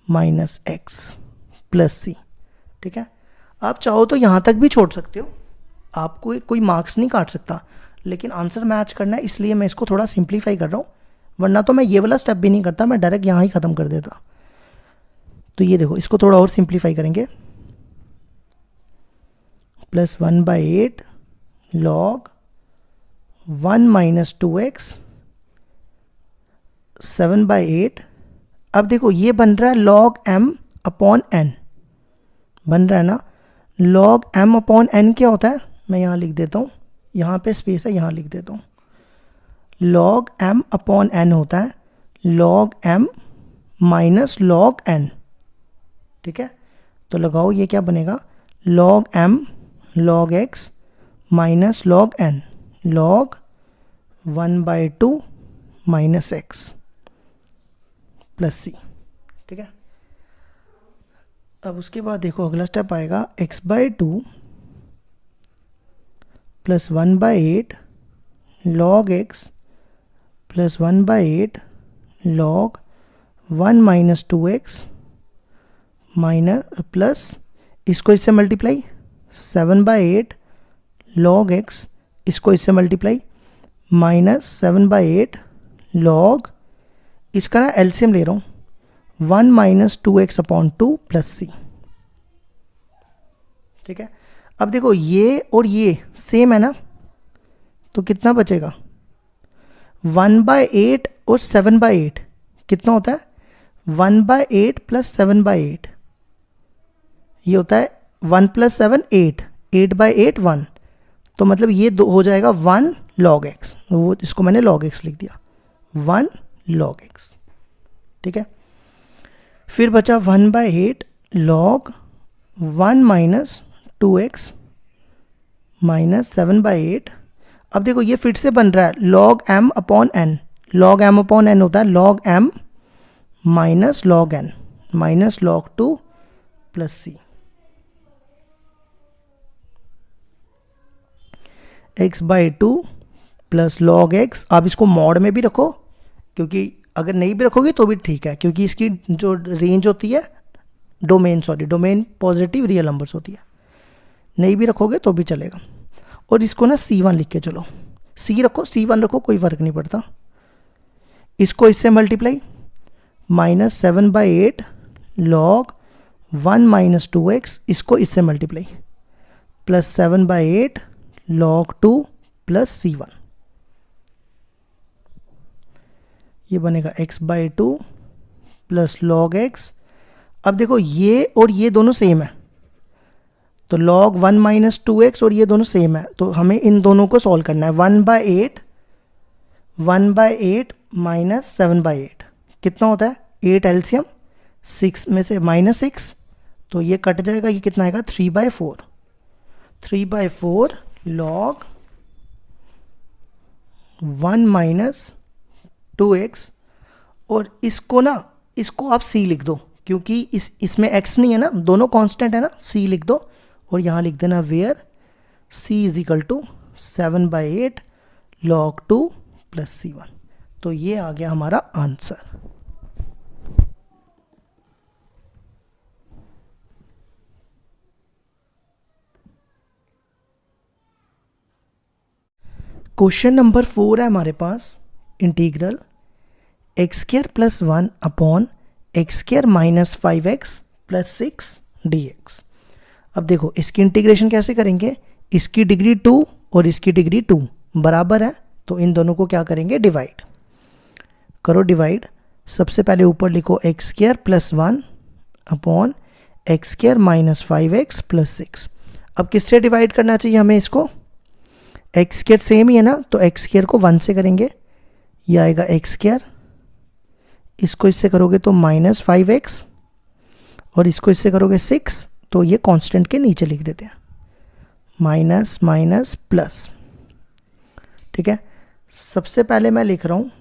Speaker 1: माइनस x प्लस c, ठीक है। आप चाहो तो यहाँ तक भी छोड़ सकते हो, आपको कोई मार्क्स नहीं काट सकता, लेकिन आंसर मैच करना है इसलिए मैं इसको थोड़ा सिंप्लीफाई कर रहा हूँ, वरना तो मैं ये वाला स्टेप भी नहीं करता, मैं डायरेक्ट यहाँ ही ख़त्म कर देता। तो ये देखो इसको थोड़ा और सिंप्लीफाई करेंगे, प्लस 1/8 log 1 माइनस 2x 7/8। अब देखो ये बन रहा है log m अपॉन n, बन रहा है ना, log m अपॉन n क्या होता है, मैं यहाँ लिख देता हूँ, यहाँ पे स्पेस है यहाँ लिख देता हूँ, log m अपॉन n होता है log m minus log n, ठीक है। तो लगाओ ये क्या बनेगा log m log x minus log n log 1/2 minus X plus C. ठीक है, अब उसके बाद देखो अगला स्टेप आएगा x/2 plus 1/8 log x plus 1/8 log 1 minus 2x minus plus इसको इससे मल्टीप्लाई 7/8 log x, इसको इससे मल्टीप्लाई माइनस 7/8 log, इसका ना एलसीएम ले रहा हूँ 1 माइनस 2x/2 प्लस सी। ठीक है, अब देखो ये और ये सेम है ना, तो कितना बचेगा 1/8 और 7/8 कितना होता है 1/8 प्लस 7/8, ये होता है 1 प्लस 7 8, 8/8 1, तो मतलब ये दो हो जाएगा 1 log x, वो इसको मैंने log x लिख दिया 1 log x। ठीक है, फिर बचा 1/8 log 1 माइनस 2x माइनस 7/8। अब देखो ये फिर से बन रहा है log m/n, log m/n होता है log m minus log n minus log 2 plus c। x/2 plus log x, आप इसको मॉड में भी रखो, क्योंकि अगर नहीं भी रखोगे तो भी ठीक है, क्योंकि इसकी जो रेंज होती है डोमेन पॉजिटिव रियल नंबर्स होती है, नहीं भी रखोगे तो भी चलेगा। और इसको ना c1 लिख के चलो, c रखो c1 रखो, कोई फ़र्क नहीं पड़ता। इसको इससे multiply minus 7/8 log 1 minus 2x, इसको इससे multiply plus 7/8 log 2 plus c1, ये बनेगा x/2 प्लस log x। अब देखो ये और ये दोनों सेम है, तो log 1 माइनस 2x और ये दोनों सेम है, तो हमें इन दोनों को सॉल्व करना है। 1/8 माइनस 7/8 कितना होता है 8 एलसीएम 6 में से माइनस 6, तो ये कट जाएगा, ये कितना आएगा 3/4 log 1 माइनस 2x, और इसको ना इसको आप c लिख दो, क्योंकि इसमें x नहीं है ना, दोनों कांस्टेंट है ना, c लिख दो और यहाँ लिख देना where c is equal to 7/8 log 2 plus c1। तो ये आ गया हमारा आंसर। क्वेश्चन नंबर 4 है हमारे पास, integral x² plus 1 upon x² minus 5x plus 6 dx। अब देखो इसकी इंटीग्रेशन कैसे करेंगे, इसकी डिग्री 2 और इसकी डिग्री 2 बराबर है, तो इन दोनों को क्या करेंगे डिवाइड करो, डिवाइड। सबसे पहले ऊपर लिखो x² plus 1 upon x² minus 5x plus 6। अब किससे डिवाइड करना चाहिए हमें इसको, x² सेम ही है ना, तो x² को 1 से करेंगे, ये आएगा x², इसको इससे करोगे तो माइनस 5x, और इसको इससे करोगे 6, तो ये कांस्टेंट के नीचे लिख देते हैं माइनस माइनस प्लस। ठीक है, सबसे पहले मैं लिख रहा हूँ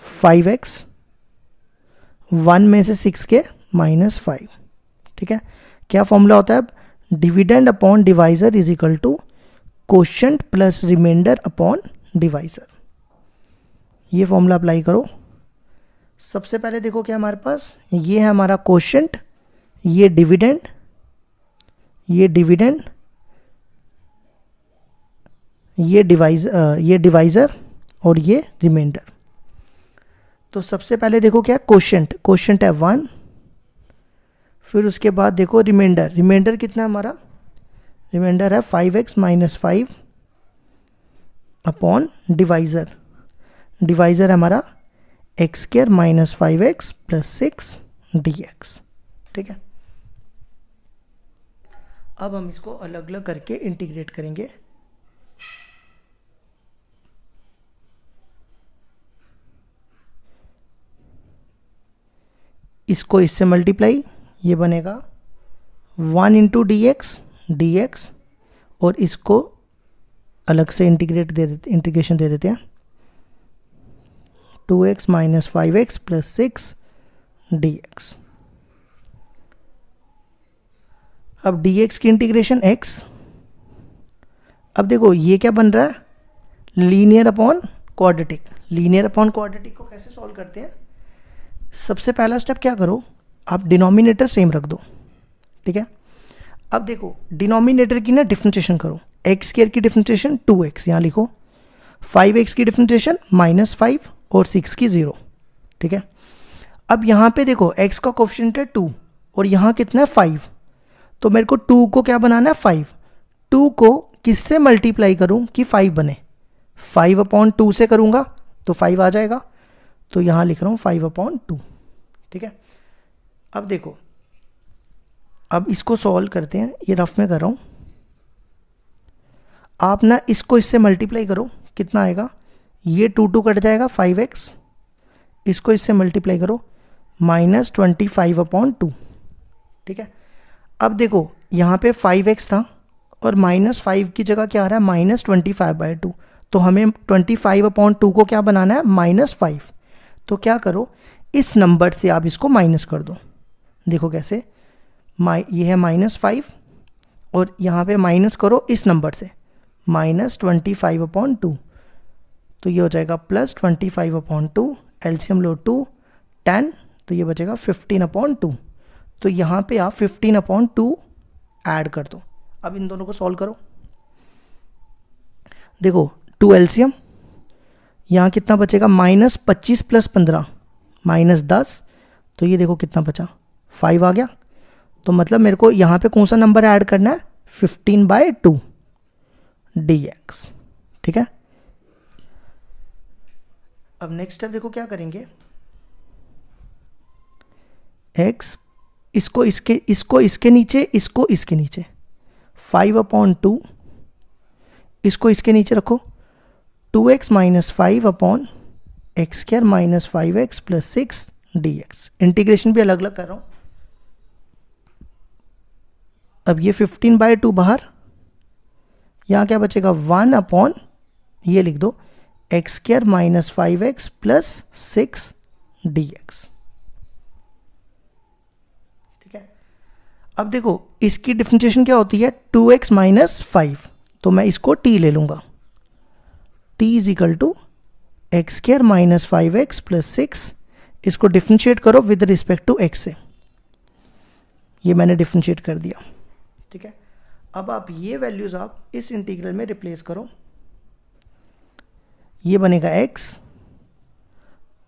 Speaker 1: 5x 1 में से 6 के माइनस 5। ठीक है, क्या फॉर्मूला होता है, dividend upon divisor is equal to quotient plus remainder upon divisor, ये फॉर्मूला अप्लाई करो। सबसे पहले देखो क्या हमारे पास, ये है हमारा कोशेंट, ये डिविडेंड, ये डिवाइजर और ये रिमाइंडर। तो सबसे पहले देखो क्या कोशेंट है 1, फिर उसके बाद देखो रिमाइंडर कितना है हमारा, रिमाइंडर है 5x माइनस 5 अपॉन डिवाइजर है हमारा x² minus 5x plus 6 dx। ठीक है, अब हम इसको अलग अलग करके इंटीग्रेट करेंगे। इसको इससे मल्टीप्लाई, ये बनेगा 1 इंटू dx, और इसको अलग से इंटीग्रेशन दे देते हैं 2x minus 5x plus 6 dx। अब dx की इंटीग्रेशन x। अब देखो ये क्या बन रहा है, linear upon quadratic. Linear upon quadratic को कैसे सॉल्व करते हैं, सबसे पहला स्टेप क्या करो, आप डिनोमिनेटर सेम रख दो, ठीक है। अब देखो डिनोमिनेटर की ना डिफरेंशिएशन करो, एक्स स्क्वायर की डिफरेंशिएशन 2x यहाँ लिखो, 5x की डिफरेंशिएशन -5 और 6 की 0, ठीक है। अब यहाँ पे देखो x का कोफिशिएंट है 2 और यहाँ कितना है 5, तो मेरे को 2 को क्या बनाना है 5, 2 को किससे मल्टीप्लाई करूँ कि 5 बने, 5/2 से करूँगा तो 5 आ जाएगा, तो यहाँ लिख रहा हूँ 5/2, ठीक है। अब देखो अब इसको सॉल्व करते हैं, ये रफ में कर रहा हूँ। आप ना इसको इससे मल्टीप्लाई करो, कितना आएगा, ये 2 कट जाएगा 5x, इसको इससे मल्टीप्लाई करो -25/2, ठीक है। अब देखो यहाँ पे 5x था और -5 की जगह क्या आ रहा है -25/2, तो हमें 25/2 को क्या बनाना है -5, तो क्या करो इस नंबर से आप इसको माइनस कर दो, देखो कैसे, ये है -5 और यहाँ पे माइनस करो इस नंबर से -25/2, तो ये हो जाएगा +25/2, एलसीएम लो 2 10, तो ये बचेगा 15/2, तो यहाँ पे आप 15/2 ऐड कर दो। अब इन दोनों को सॉल्व करो, देखो 2 एलसीएम, यहाँ कितना बचेगा -25 + 15 -10, तो ये देखो कितना बचा 5 आ गया, तो मतलब मेरे को यहाँ पे कौन सा नंबर ऐड करना है 15/2 dx, ठीक है। अब नेक्स्ट स्टेप देखो क्या करेंगे, x इसको इसके नीचे, इसको इसके नीचे 5/2, इसको इसके नीचे रखो 2x - 5/x² - 5x + 6 dx। Integration भी अलग अलग कर रहा हूँ। अब ये 15/2 बाहर, यहाँ क्या बचेगा 1/, ये लिख दो x² - 5x + 6 dx, ठीक है। अब देखो इसकी डिफरेंशिएशन क्या होती है 2x - 5, तो मैं इसको t ले लूँगा, t = x² - 5x + 6, इसको डिफरेंशिएट करो विद रिस्पेक्ट टू x से, ये मैंने डिफरेंशिएट कर दिया, ठीक है। अब आप ये वैल्यूज आप इस इंटीग्रल में रिप्लेस करो, ये बनेगा x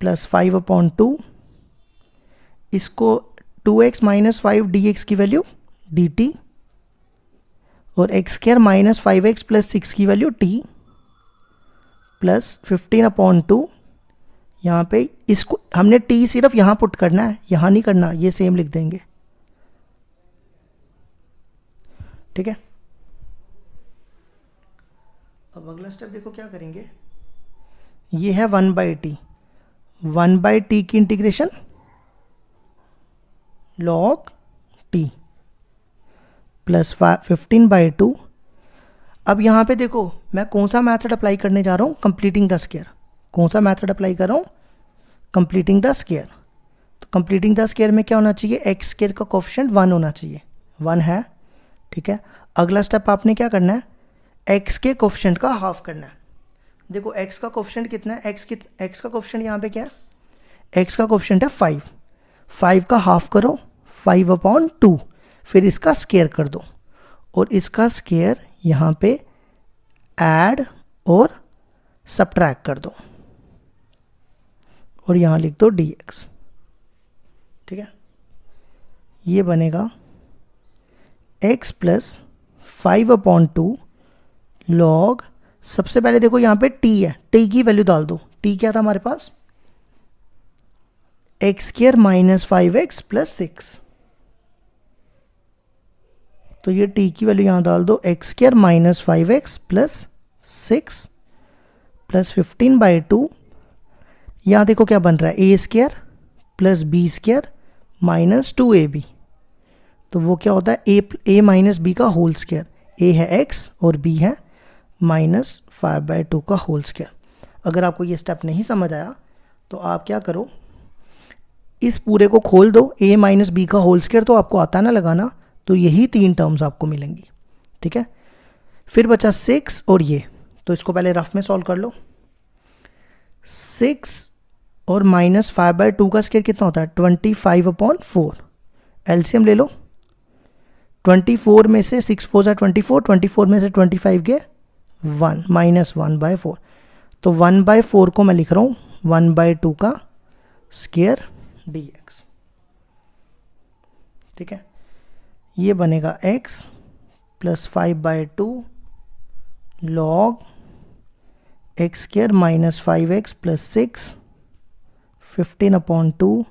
Speaker 1: + 5/2, इसको 2x - 5 dx की वैल्यू dt, और x² - 5x + 6 की वैल्यू t, प्लस 15/2, यहाँ पे इसको हमने t सिर्फ यहाँ पुट करना है, यहाँ नहीं करना, ये सेम लिख देंगे, ठीक है। अब अगला स्टेप देखो क्या करेंगे, ये है 1/t, 1/t की इंटीग्रेशन log t प्लस 15/2। अब यहाँ पे देखो मैं कौन सा मेथड अप्लाई करने जा रहा हूँ, कंप्लीटिंग द स्क्वायर। कौन सा मेथड अप्लाई कर रहा हूँ, कंप्लीटिंग द स्क्वायर। तो कंप्लीटिंग द स्क्वायर में क्या होना चाहिए, एक्स स्क्वायर का कोफिशिएंट 1 होना चाहिए, 1 है, ठीक है। अगला स्टेप आपने क्या करना है, एक्स के कोफिशिएंट का हाफ करना है। देखो एक्स का कोफिशिएंट कितना है, एक्स का कोफिशिएंट यहाँ पे क्या है, एक्स का कोफिशिएंट है 5, 5 का हाफ करो 5/2, फिर इसका स्क्वायर कर दो और इसका स्क्वायर यहाँ पे ऐड और सब्ट्रैक्ट कर दो और यहाँ लिख दो dx, ठीक है। ये बनेगा x + 5/2 log, सबसे पहले देखो यहाँ पे t है, t की वैल्यू डाल दो, t क्या था हमारे पास, x² - 5x + 6, तो ये t की वैल्यू यहाँ डाल दो, x² - 5x + 6 प्लस 15/2, यहाँ देखो क्या बन रहा है, a² + b² - 2ab, तो वो क्या होता है a - b का होल स्क्वायर, a है x और b है -5/2 का होल स्क्वायर। अगर आपको ये स्टेप नहीं समझ आया तो आप क्या करो, इस पूरे को खोल दो, a माइनस बी का होल स्क्वायर तो आपको आता है ना लगाना, तो यही 3 टर्म्स आपको मिलेंगी, ठीक है। फिर बचा 6 और ये, तो इसको पहले रफ में सॉल्व कर लो। 6 और -5/2 का स्क्वायर कितना होता है 25/4। एलसीएम ले लो, 24 में से 6 4 जा 24, 24 में से 25 गए 1 -1/4, तो 1/4 को मैं लिख रहा हूँ 1/2 का स्क्वायर dx, ठीक है। ये बनेगा x plus 5/2 log x square minus 5x plus 6 15/2।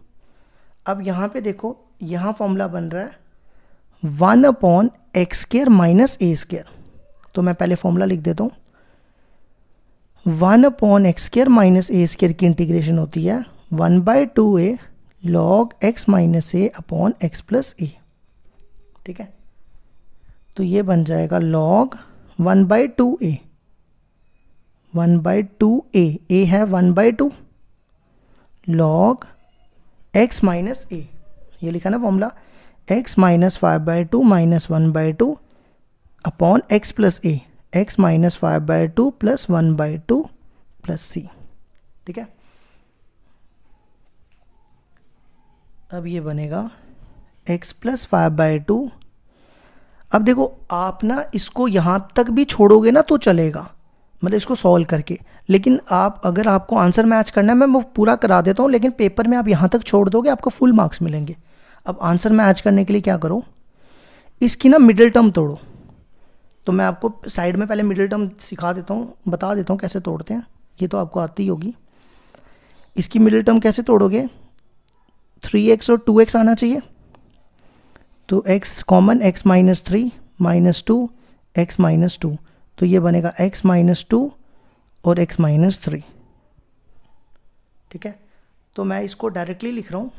Speaker 1: अब यहाँ पे देखो, यहाँ फॉर्मूला बन रहा है 1/x square minus a square, तो मैं पहले फॉर्मूला लिख देता हूँ। 1/x square minus a square की इंटीग्रेशन होती है 1/2a log x minus a upon x plus a, ठीक है। तो ये बन जाएगा log 1/2a, 1/2a, a है 1/2 log x माइनस a, ये लिखा ना formula, x minus 5/2 minus 1/2 upon x plus a, x minus 5/2 plus 1/2 plus c, ठीक है। अब ये बनेगा x प्लस 5/2। अब देखो आप ना इसको यहाँ तक भी छोड़ोगे ना तो चलेगा, मतलब इसको सॉल्व करके, लेकिन आप अगर आपको आंसर मैच करना है, मैं वो पूरा करा देता हूँ, लेकिन पेपर में आप यहाँ तक छोड़ दोगे आपको फुल मार्क्स मिलेंगे। अब आंसर मैच करने के लिए क्या करो, इसकी ना मिडिल टर्म तोड़ो। तो मैं आपको साइड में पहले मिडिल टर्म सिखा देता हूँ, बता देता हूँ कैसे तोड़ते हैं, ये तो आपको आती ही होगी। इसकी मिडिल टर्म कैसे तोड़ोगे, 3x और 2x आना चाहिए, तो x common, x minus 3 minus 2 x minus 2, तो ये बनेगा x माइनस 2 और x माइनस 3, ठीक है। तो मैं इसको डायरेक्टली लिख रहा हूँ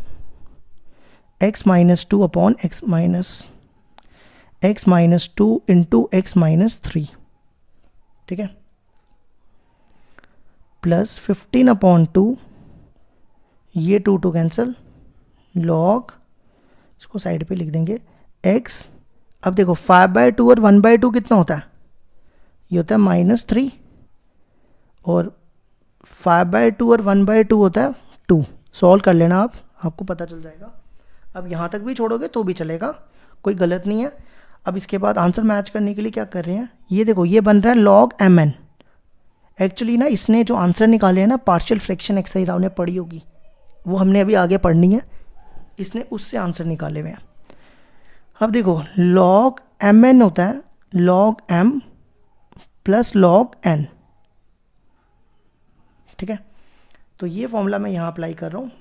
Speaker 1: x minus 2 upon x minus 2 into x minus 3, ठीक है, प्लस 15/2, ये 2 कैंसिल, log, इसको साइड पे लिख देंगे x। अब देखो 5/2 और 1/2 कितना होता है, ये होता है -3, और 5/2 और 1/2 होता है 2। सॉल्व कर लेना आप, आपको पता चल जाएगा। अब यहाँ तक भी छोड़ोगे तो भी चलेगा, कोई गलत नहीं है। अब इसके बाद आंसर मैच करने के लिए क्या कर रहे हैं, ये देखो ये बन रहा है log mn। एक्चुअली ना इसने जो आंसर निकाले हैं ना, पार्शियल फ्रैक्शन एक्सरसाइज आपने पढ़ी होगी, वो हमने अभी आगे पढ़नी है, इसने उससे आंसर निकाले हुए हैं। अब देखो log mn होता है log m plus log n, ठीक है। तो ये फॉर्मूला मैं यहाँ अप्लाई कर रहा हूँ,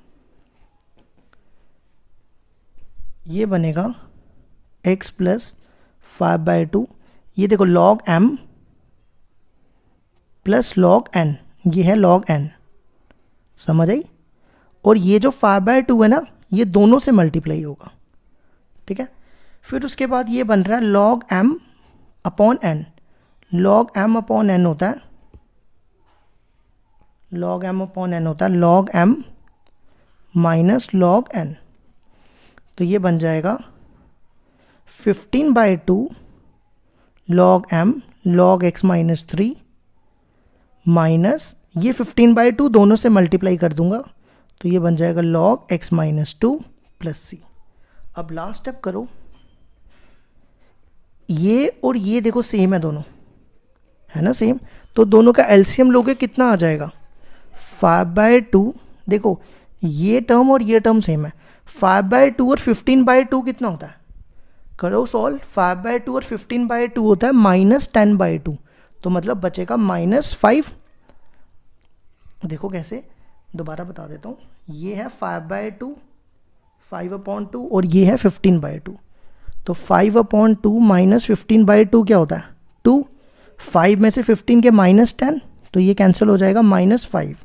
Speaker 1: ये बनेगा x प्लस 5/2, ये देखो log m plus log n, ये है log n, समझ आई। और ये जो 5/2 है ना, ये दोनों से मल्टीप्लाई होगा, ठीक है। फिर उसके बाद ये बन रहा है log m upon n, log m upon n होता है, log m अपॉन n होता है log m minus log n, तो ये बन जाएगा 15/2 log m log x minus 3 minus ये 15/2 दोनों से मल्टीप्लाई कर दूंगा, तो ये बन जाएगा log x minus 2 plus c। अब लास्ट स्टेप करो, ये और ये देखो सेम है दोनों, है ना सेम, तो दोनों का एलसीएम लोगे कितना आ जाएगा 5/2। देखो ये टर्म और ये टर्म सेम है, 5/2 और 15/2 कितना होता है, करो सॉल्व, 5/2 और 15/2 होता है -10/2, तो मतलब बचेगा -5। देखो कैसे, दोबारा बता देता हूँ, ये है 5/2 5/2 और ये है 15/2, तो 5/2 माइनस 15/2 क्या होता है 2, 5 में से 15 के -10, तो ये कैंसिल हो जाएगा -5,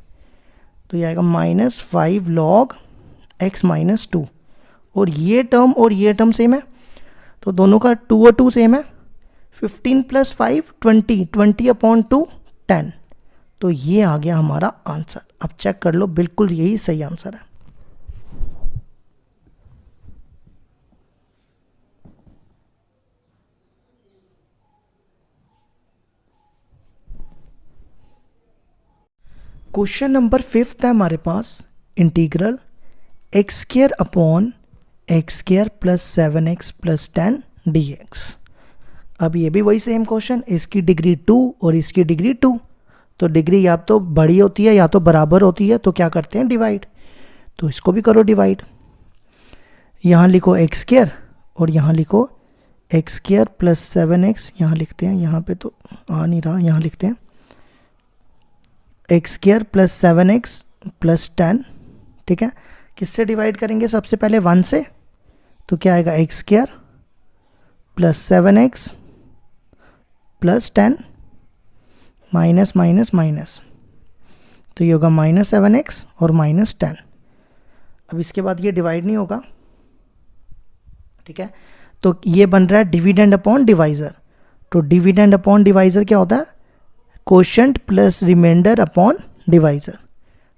Speaker 1: तो ये आएगा -5 log x माइनस 2, और ये टर्म सेम है, तो दोनों का 2 और 2 सेम है, 15 प्लस 5 20, 20/2 10, तो ये आ गया हमारा आंसर। अब चेक कर लो, बिल्कुल यही सही आंसर है। क्वेश्चन नंबर 5 है हमारे पास, integral x square upon x square plus 7x plus 10 dx। अब ये भी वही सेम क्वेश्चन, इसकी डिग्री 2 और इसकी डिग्री 2, तो डिग्री या तो बड़ी होती है या तो बराबर होती है, तो क्या करते हैं डिवाइड। तो इसको भी करो डिवाइड, यहाँ लिखो एक्स स्क्वायर और यहाँ लिखो एक्स स्क्वायर प्लस 7x, यहाँ लिखते हैं, यहाँ पे तो आ नहीं रहा, यहाँ लिखते हैं x square plus 7x plus 10। ठीक है, किससे डिवाइड करेंगे, सबसे पहले 1 से, तो क्या आएगा x square plus 7x plus 10 minus minus minus, तो ये होगा माइनस 7x और माइनस 10। अब इसके बाद ये डिवाइड नहीं होगा, ठीक है, तो ये बन रहा है डिविडेंड अपॉन डिवाइजर। तो डिविडेंड अपॉन डिवाइजर क्या होता है, quotient plus remainder upon divisor.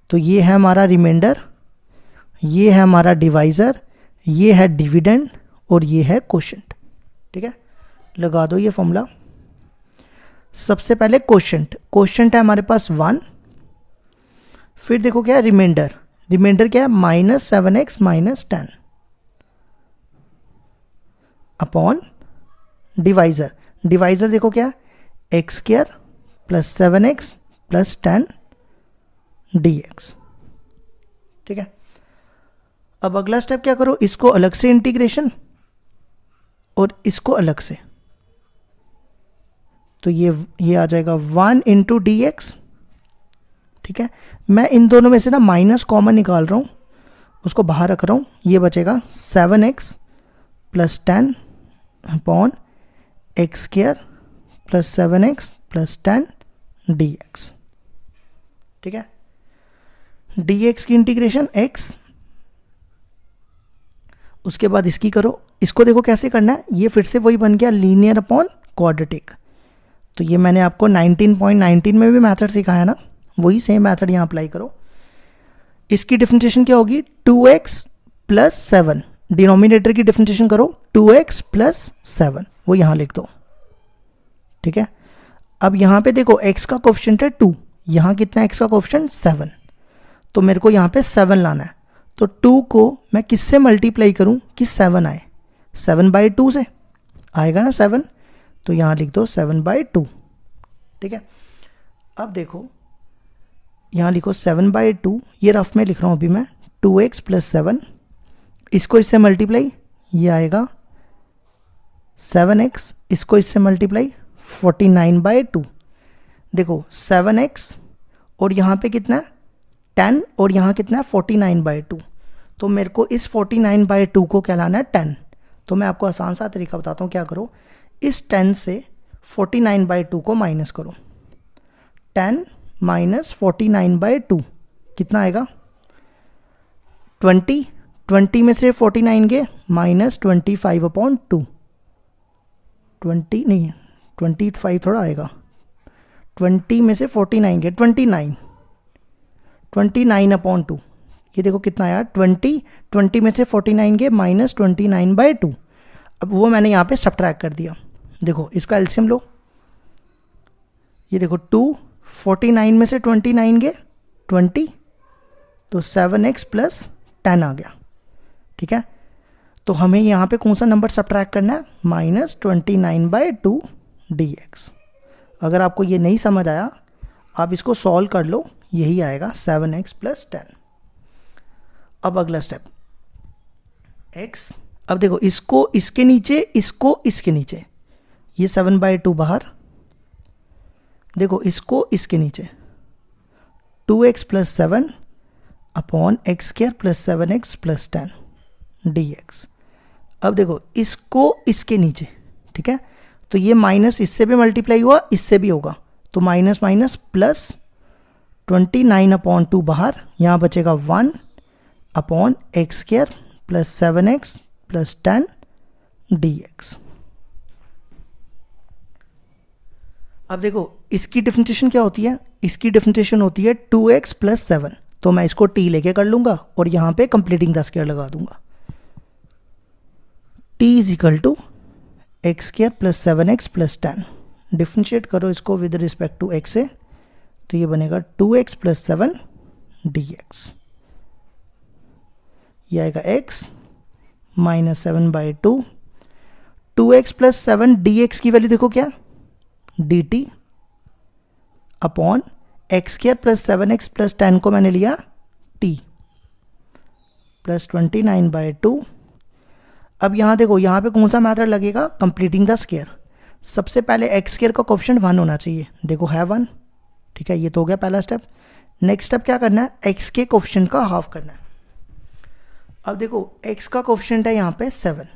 Speaker 1: तो ये है हमारा रिमाइंडर, ये है हमारा डिवाइजर, ये है डिविडेंड और ये है कोशेंट। ठीक है, लगा दो ये फॉर्मूला। सबसे पहले कोशेंट, कोशेंट है हमारे पास 1, फिर देखो क्या है रिमाइंडर, रिमाइंडर क्या है minus 7x minus 10 upon divisor, divisor देखो क्या है x square plus 7x plus 10 dx। ठीक है, अब अगला स्टेप क्या करो, इसको अलग से इंटीग्रेशन और इसको अलग से, तो ये आ जाएगा 1 इंटू डी एक्स। ठीक है, मैं इन दोनों में से ना माइनस कॉमन निकाल रहा हूँ, उसको बाहर रख रहा हूँ, ये बचेगा 7x plus 10 upon x square plus 7x plus 10 dx। ठीक है, dx की इंटीग्रेशन x, उसके बाद इसकी करो, इसको देखो कैसे करना है, ये फिर से वही बन गया लीनियर अपॉन क्वाड्रेटिक। तो ये मैंने आपको 19.19 में भी मेथड सिखाया ना, वही सेम मेथड यहाँ अप्लाई करो। इसकी डिफरेंशिएशन क्या होगी 2x प्लस 7, डिनोमिनेटर की डिफरेंशिएशन करो 2x प्लस 7, वो यहाँ लिख दो। ठीक है, अब यहाँ पे देखो x का कोफिशिएंट है 2, यहाँ कितना x का कोफिशिएंट 7, तो मेरे को यहाँ पे 7 लाना है। तो 2 को मैं किससे मल्टीप्लाई करूँ कि 7 आए, 7/2 से आएगा ना 7, तो यहाँ लिख दो 7/2। ठीक है, अब देखो यहाँ लिखो 7/2, ये रफ में लिख रहा हूँ अभी मैं, 2x प्लस 7, इसको इससे मल्टीप्लाई, ये आएगा 7x, इसको इससे मल्टीप्लाई 49/2। देखो 7x और यहाँ पे कितना है 10 और यहाँ कितना है 49/2, तो मेरे को इस 49/2 को क्या लाना है 10। तो मैं आपको आसान सा तरीका बताता हूँ, क्या करो, इस 10 से 49/2 को माइनस करो, 10 माइनस 49/2 कितना आएगा 20, 20 में से 49 गए माइनस 25/2, 20 नहीं 25 थोड़ा आएगा, 20 में से 49 गए 29, 29/2, ये देखो कितना आया 20, 20 में से 49 गए माइनस 29/2। अब वो मैंने यहाँ पे सब्ट्रैक्ट कर दिया, देखो इसका एलसीएम लो, ये देखो 2, 49 में से 29 गए 20, तो 7x प्लस 10 आ गया। ठीक है, तो हमें यहाँ पे कौन सा नंबर सब्ट्रैक्ट करना है माइनस 29/2 dx। अगर आपको ये नहीं समझ आया आप इसको सॉल्व कर लो, यही आएगा 7x प्लस 10। अब अगला स्टेप x, अब देखो इसको इसके नीचे, इसको इसके नीचे, ये 7/2 बाहर, देखो इसको इसके नीचे 2x plus 7 upon x square plus 7x plus 10 dx। अब देखो इसको इसके नीचे, ठीक है, तो ये माइनस इससे भी मल्टीप्लाई हुआ, इससे भी होगा, तो माइनस माइनस प्लस 29/2 बाहर, यहाँ बचेगा 1 upon x square plus 7x plus 10 dx। अब देखो इसकी डिफरेंशिएशन क्या होती है, इसकी डिफरेंशिएशन होती है 2x + 7, तो मैं इसको t लेके कर लूँगा और यहाँ पे कंप्लीटिंग द स्क्वायर लगा दूंगा। t = x² + 7x + 10, डिफरेंशिएट करो इसको विद रिस्पेक्ट टू x से, तो ये बनेगा 2x + 7 dx, ये आएगा x -7/2, 2x + 7 dx की वैल्यू देखो क्या, dt अपॉन x² + 7x + 10 को मैंने लिया t +29/2। अब यहाँ देखो यहाँ पे कौन सा मैथड लगेगा, कंप्लीटिंग द स्क्वायर। सबसे पहले x² का कोएफिशिएंट 1 होना चाहिए, देखो है 1, ठीक है, ये तो हो गया पहला स्टेप। नेक्स्ट स्टेप क्या करना है, x के कोएफिशिएंट का हाफ करना है। अब देखो x का कोएफिशिएंट है यहाँ पे 7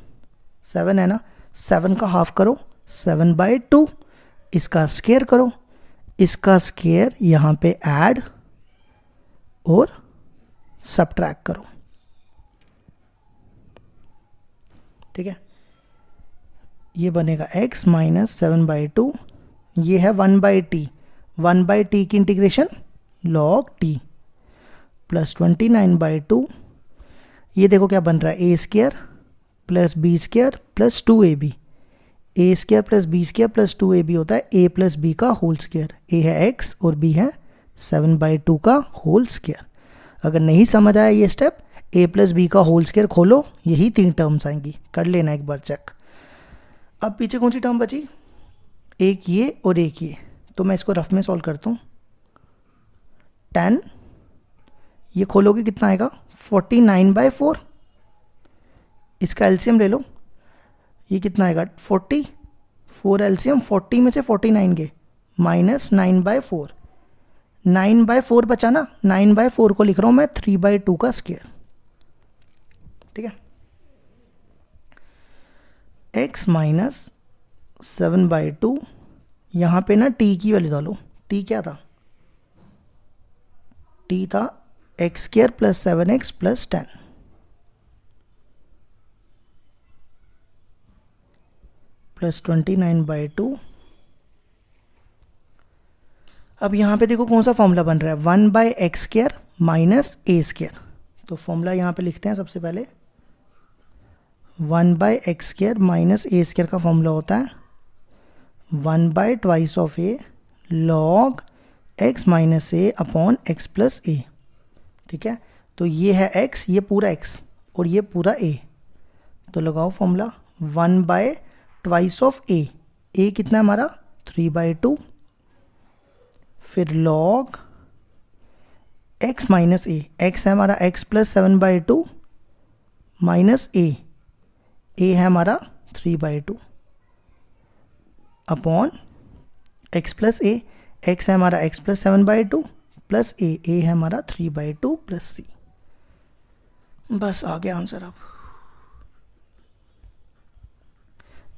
Speaker 1: है ना, 7 का हाफ करो 7/2, इसका स्क्वायर करो, इसका स्क्वायर यहाँ पे ऐड और सब्ट्रैक्ट करो, ठीक है, ये बनेगा x -7/2, ये है 1/t, 1/t की इंटीग्रेशन log t +29/2, ये देखो क्या बन रहा है, a² + b² + 2ab, a² + b² + 2ab होता है a + b का होल स्क्वायर, a है x और b है 7/2 का होल स्क्वायर। अगर नहीं समझ आया ये स्टेप, a + b का होल स्क्वायर खोलो, यही 3 टर्म्स आएंगी, कर लेना एक बार चेक। अब पीछे कौन सी टर्म बची, एक ये और एक ये, तो मैं इसको रफ में सॉल्व करता हूँ। 10 ये खोलोगे कितना आएगा 49/4, इसका एलसीएम ले लो, ये कितना आएगा 40, 4 एलसीएम 40 में से 49 गए -9/4, 9/4 बचा ना, 9/4 को लिख रहा हूँ मैं 3/2 का स्क्वायर, ठीक है। x -7/2, यहाँ पे ना t की वैल्यू डालो, t क्या था, t था x² + 7x + 10 +29/2। अब यहाँ पे देखो कौन सा फॉर्मूला बन रहा है, 1/x² - a², तो फॉर्मूला यहाँ पे लिखते हैं सबसे पहले, 1/x² - a² का फॉर्मूला होता है 1/2 of a log x - a upon x + a, ठीक है। तो ये है x, ये पूरा x और ये पूरा a, तो लगाओ फॉर्मूला 1/2 ऑफ a, a कितना है हमारा 3/2, फिर log x - a, x है हमारा x + 7/2 माइनस a है हमारा 3/2 अपॉन x + a, x है हमारा x + 7/2 प्लस a है हमारा 3/2 + c। बस आ गया आंसर। अब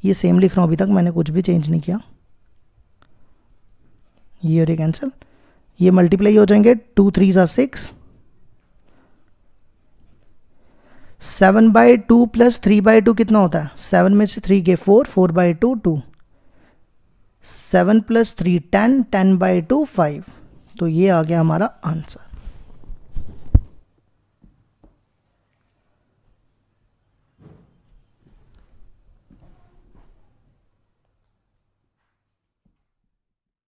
Speaker 1: ये सेम लिख रहा हूँ, अभी तक मैंने कुछ भी चेंज नहीं किया। ये और ये कैंसिल, ये मल्टीप्लाई हो जाएंगे, 2 3 = 6, 7/2 + 3/2 कितना होता है, 7 में से 3 गए 4, 4/2 2, 7 + 3 10, 10/2 5, तो ये आ गया हमारा आंसर।